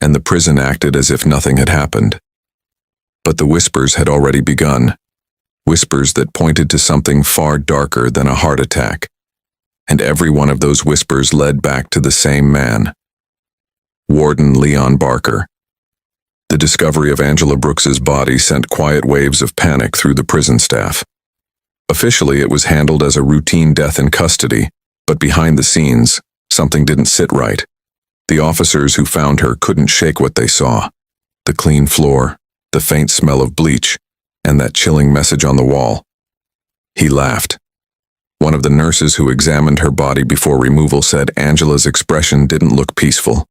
and the prison acted as if nothing had happened. But the whispers had already begun, whispers that pointed to something far darker than a heart attack. And every one of those whispers led back to the same man, Warden Leon Barker. The discovery of Angela Brooks's body sent quiet waves of panic through the prison staff. Officially, it was handled as a routine death in custody, but behind the scenes, something didn't sit right. The officers who found her couldn't shake what they saw. The clean floor, the faint smell of bleach, and that chilling message on the wall. He laughed. One of the nurses who examined her body before removal said Angela's expression didn't look peaceful.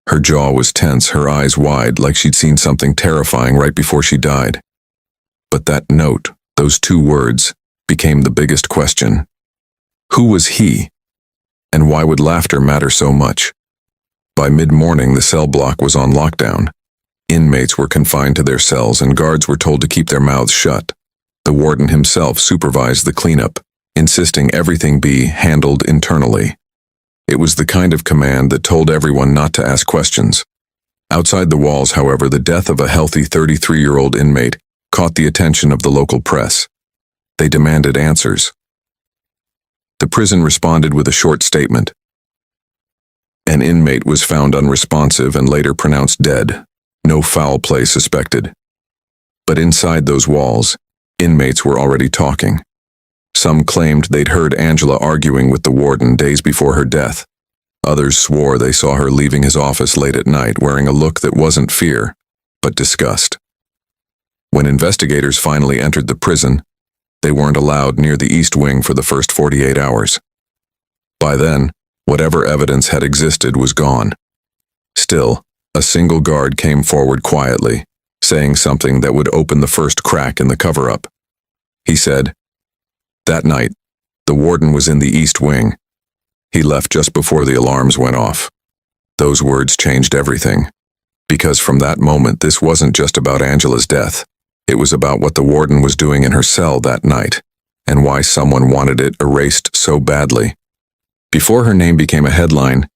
Her jaw was tense, her eyes wide, like she'd seen something terrifying right before she died. But that note, those two words, became the biggest question. Who was he? And why would laughter matter so much? By mid-morning, the cell block was on lockdown. Inmates were confined to their cells and guards were told to keep their mouths shut. The warden himself supervised the cleanup, insisting everything be handled internally. It was the kind of command that told everyone not to ask questions. Outside the walls, however, the death of a healthy 33-year-old inmate caught the attention of the local press. They demanded answers. The prison responded with a short statement. An inmate was found unresponsive and later pronounced dead. No foul play suspected. But inside those walls, inmates were already talking. Some claimed they'd heard Angela arguing with the warden days before her death. Others swore they saw her leaving his office late at night wearing a look that wasn't fear, but disgust. When investigators finally entered the prison, they weren't allowed near the East Wing for the first 48 hours. By then, whatever evidence had existed was gone. Still, a single guard came forward quietly, saying something that would open the first crack in the cover-up. He said, "That night, the warden was in the East Wing. He left just before the alarms went off." Those words changed everything, because from that moment this wasn't just about Angela's death. It was about what the warden was doing in her cell that night, and why someone wanted it erased so badly. Before her name became a headline,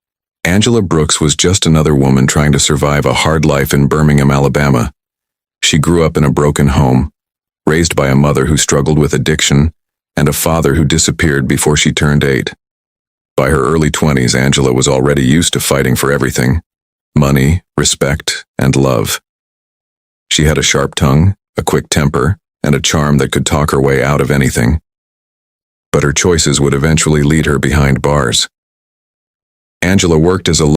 Angela Brooks was just another woman trying to survive a hard life in Birmingham, Alabama. She grew up in a broken home, raised by a mother who struggled with addiction, and a father who disappeared before she turned 8. By her early 20s, Angela was already used to fighting for everything: money, respect, and love. She had a sharp tongue, a quick temper, and a charm that could talk her way out of anything. But her choices would eventually lead her behind bars. Angela worked as a